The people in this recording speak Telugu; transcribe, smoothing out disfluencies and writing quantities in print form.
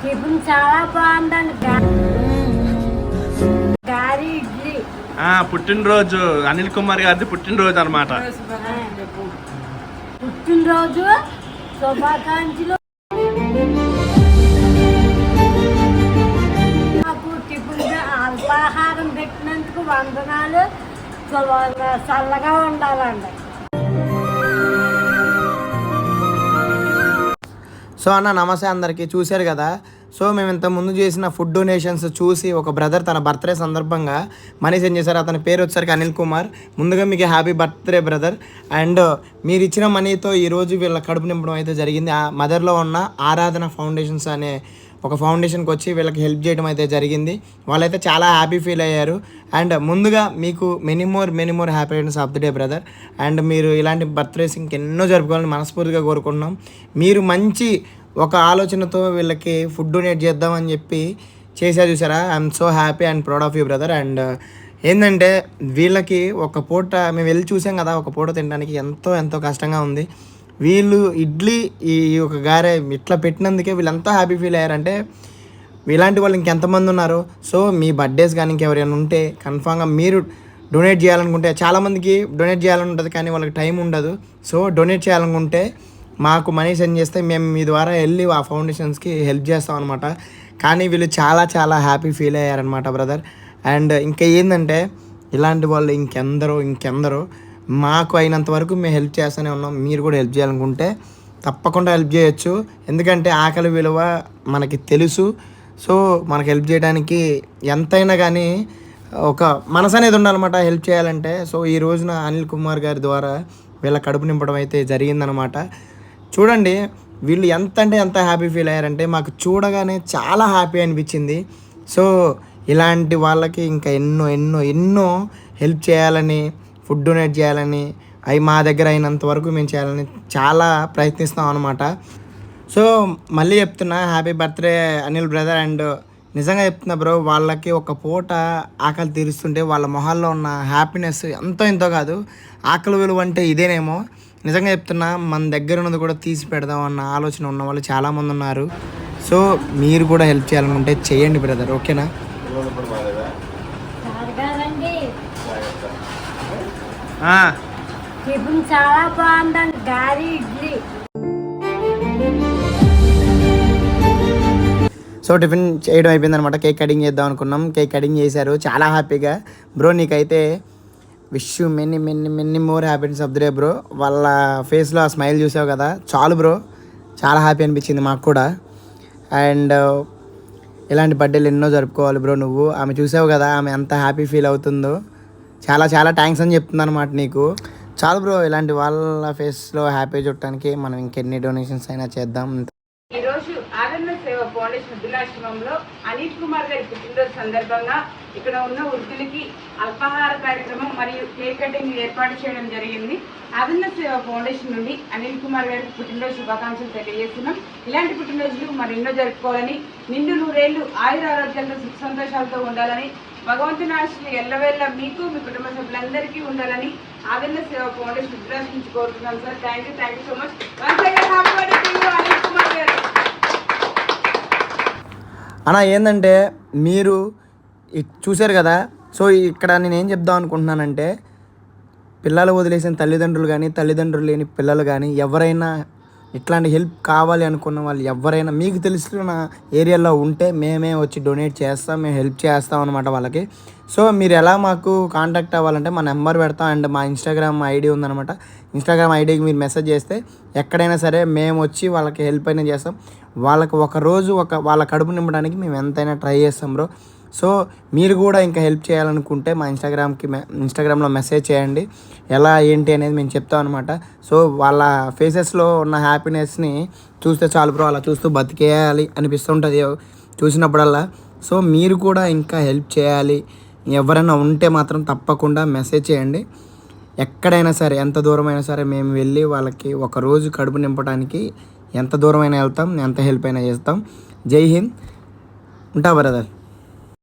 టిఫిన్ చాలా బాగుందండి. గారి ఇడ్లీ. పుట్టినరోజు అనిల్ కుమార్ గారిది పుట్టినరోజు అనమాట. పుట్టినరోజు శుభాకాంక్షలు. నాకు టిఫిన్ అల్పాహారం పెట్టినందుకు వందనాలు. చల్లగా ఉండాలండి. సో అన్న నమస్తే అందరికీ. చూశారు కదా, సో మేము ఇంతకుముందు చేసిన ఫుడ్ డొనేషన్స్ చూసి ఒక బ్రదర్ తన బర్త్డే సందర్భంగా మనీ సెండ్ చేశారు. అతని పేరు వచ్చేసరికి అనిల్ కుమార్. ముందుగా మీకు హ్యాపీ బర్త్డే బ్రదర్. అండ్ మీరు ఇచ్చిన మనీతో ఈరోజు వీళ్ళ కడుపు నింపడం అయితే జరిగింది. ఆ మదర్లో ఉన్న ఆరాధన ఫౌండేషన్స్ అనే ఒక ఫౌండేషన్కి వచ్చి వీళ్ళకి హెల్ప్ చేయడం అయితే జరిగింది. వాళ్ళైతే చాలా హ్యాపీ ఫీల్ అయ్యారు. అండ్ ముందుగా మీకు many more happy returns of the day brother. And మీరు ఇలాంటి బర్త్డేస్ ఇంకెన్నో జరుపుకోవాలని మనస్ఫూర్తిగా కోరుకుంటున్నాం. మీరు మంచి ఒక ఆలోచనతో వీళ్ళకి ఫుడ్ డొనేట్ చేద్దామని చెప్పి చేశారు చూసారా. I'm so happy and proud of you brother. And ఏంటంటే వీళ్ళకి ఒక పూట మేము వెళ్ళి చూసాం కదా, ఒక పూట తినడానికి ఎంతో కష్టంగా ఉంది. వీళ్ళు ఇడ్లీ ఈ ఒక గారె ఇట్లా పెట్టినందుకే వీళ్ళు ఎంతో హ్యాపీ ఫీల్ అయ్యారంటే ఇలాంటి వాళ్ళు ఇంకెంతమంది ఉన్నారు. సో మీ బర్త్డేస్ కానీ ఇంకెవరైనా ఉంటే కన్ఫామ్గా మీరు డొనేట్ చేయాలనుకుంటే, చాలామందికి డొనేట్ చేయాలని ఉంటుంది కానీ వాళ్ళకి టైం ఉండదు. సో డొనేట్ చేయాలనుకుంటే మాకు మనీ సెండ్ చేస్తే మేము మీ ద్వారా వెళ్ళి ఆ ఫౌండేషన్స్కి హెల్ప్ చేస్తాం అనమాట. కానీ వీళ్ళు చాలా హ్యాపీ ఫీల్ అయ్యారనమాట బ్రదర్. అండ్ ఇంకా ఏంటంటే ఇలాంటి వాళ్ళు ఇంకెందరో మాకు అయినంత వరకు మేము హెల్ప్ చేస్తూనే ఉన్నాం. మీరు కూడా హెల్ప్ చేయాలనుకుంటే తప్పకుండా హెల్ప్ చేయొచ్చు. ఎందుకంటే ఆకలి విలువ మనకి తెలుసు. సో మనకు హెల్ప్ చేయడానికి ఎంతైనా కానీ ఒక మనసు అనేది ఉండాలన్నమాట హెల్ప్ చేయాలంటే. సో ఈ రోజున అనిల్ కుమార్ గారి ద్వారా వీళ్ళ కడుపు నింపడం అయితే జరిగిందనమాట. చూడండి వీళ్ళు ఎంత హ్యాపీ ఫీల్ అయ్యారంటే మాకు చూడగానే చాలా హ్యాపీ అనిపించింది. సో ఇలాంటి వాళ్ళకి ఇంకా ఎన్నో హెల్ప్ చేయాలని, ఫుడ్ డొనేట్ చేయాలని, అవి మా దగ్గర అయినంత వరకు మేము చేయాలని చాలా ప్రయత్నిస్తాం అనమాట. సో మళ్ళీ చెప్తున్నా happy birthday Anil brother. And నిజంగా చెప్తున్నా బ్రో, వాళ్ళకి ఒక పూట ఆకలి తీరుస్తుంటే వాళ్ళ మొహాల్లో ఉన్న హ్యాపీనెస్ ఎంతో కాదు. ఆకలి విలువ అంటే ఇదేనేమో. నిజంగా చెప్తున్నా, మన దగ్గర ఉన్నది కూడా తీసి పెడదాం అన్న ఆలోచన ఉన్న వాళ్ళు చాలామంది ఉన్నారు. సో మీరు కూడా హెల్ప్ చేయాలనుకుంటే చేయండి బ్రదర్, ఓకేనా? టిఫిన్ చాలా బాగుందండి. గారి ఇడ్లీ. సో టిఫిన్ చేయడం అయిపోయిందనమాట. కేక్ కటింగ్ చేద్దాం అనుకున్నాం. కేక్ కటింగ్ చేశారు చాలా హ్యాపీగా. బ్రో నీకైతే wish you many more happiness of the day bro. వాళ్ళ ఫేస్లో ఆ స్మైల్ చూసావు కదా, చాలు బ్రో, చాలా హ్యాపీ అనిపించింది మాకు కూడా. అండ్ ఇలాంటి బర్త్డేలు ఎన్నో జరుపుకోవాలి బ్రో నువ్వు. ఆమె చూసావు కదా ఆమె ఎంత హ్యాపీ ఫీల్ అవుతుందో. చాలా థ్యాంక్స్ అని చెప్తుంది అనమాట నీకు. చాలు బ్రో, ఇలాంటి వాళ్ళ ఫేస్లో హ్యాపీ చూడటానికి మనం ఇంకెన్ని డొనేషన్స్ అయినా చేద్దాం. ఈరోజు ఆదరణ సేవ ఫౌండేషన్ వృద్ధులాశ్రమంలో అనిల్ కుమార్ గారి పుట్టినరోజు సందర్భంగా ఇక్కడ ఉన్న వృద్ధులకి అల్పాహార కార్యక్రమం మరియు కేక్ కటింగ్ ఏర్పాటు చేయడం జరిగింది. ఆదరణ సేవ ఫౌండేషన్ నుండి అనిల్ కుమార్ గారికి పుట్టినరోజు శుభాకాంక్షలు తెలియజేస్తున్నాం. ఇలాంటి పుట్టినరోజులు మరెన్నో జరుపుకోవాలని, నిండు నూరేళ్లు ఆయుర ఆరోగ్యాలతో సుఖ సంతోషాలతో ఉండాలని, భగవంతుని ఆశలు ఎల్లవేళ్ళ మీకు మీ కుటుంబ సభ్యులందరికీ ఉండాలని ఆదరణ సేవ ఫౌండేషన్ వృద్ధులాశ్రమం నుంచి కోరుతున్నాం sir. Thank you so much. Anil Kumar గారు అన్న ఏంటంటే మీరు చూశారు కదా. సో ఇక్కడ నేను ఏం చెప్దాం అనుకుంటున్నానంటే, పిల్లలు వదిలేసిన తల్లిదండ్రులు కానీ, తల్లిదండ్రులు లేని పిల్లలు కానీ, ఎవరైనా ఇట్లాంటి హెల్ప్ కావాలి అనుకున్న వాళ్ళు ఎవరైనా మీకు తెలిసిన ఏరియాలో ఉంటే మేమే వచ్చి డొనేట్ చేస్తాం, మేము హెల్ప్ చేస్తాం అనమాట వాళ్ళకి. సో మీరు ఎలా మాకు కాంటాక్ట్ అవ్వాలంటే మా నెంబర్ పెడతాం. అండ్ మా ఇన్స్టాగ్రామ్ ఐడి ఉందనమాట. ఇన్స్టాగ్రామ్ ఐడికి మీరు మెసేజ్ చేస్తే ఎక్కడైనా సరే మేము వచ్చి వాళ్ళకి హెల్ప్ అయినా చేస్తాం. వాళ్ళకి ఒకరోజు వాళ్ళ కడుపు నింపడానికి మేము ఎంతైనా ట్రై చేస్తాం బ్రో. సో మీరు కూడా ఇంకా హెల్ప్ చేయాలనుకుంటే మా ఇన్స్టాగ్రామ్లో మెసేజ్ చేయండి. ఎలా ఏంటి అనేది మేము చెప్తాం అనమాట. సో వాళ్ళ ఫేసెస్లో ఉన్న హ్యాపీనెస్ని చూస్తే చాలు బ్రో, అలా చూస్తూ బతికేయాలి అనిపిస్తుంటుంది చూసినప్పుడల్లా. సో మీరు కూడా ఇంకా హెల్ప్ చేయాలి, ఎవరైనా ఉంటే మాత్రం తప్పకుండా మెసేజ్ చేయండి. ఎక్కడైనా సరే, ఎంత దూరమైనా సరే మేము వెళ్ళి వాళ్ళకి ఒకరోజు కడుపు నింపడానికి ఎంత దూరమైనా వెళ్తాం, ఎంత హెల్ప్ అయినా చేస్తాం. జై హింద్. ఉంటా బ్రదర్.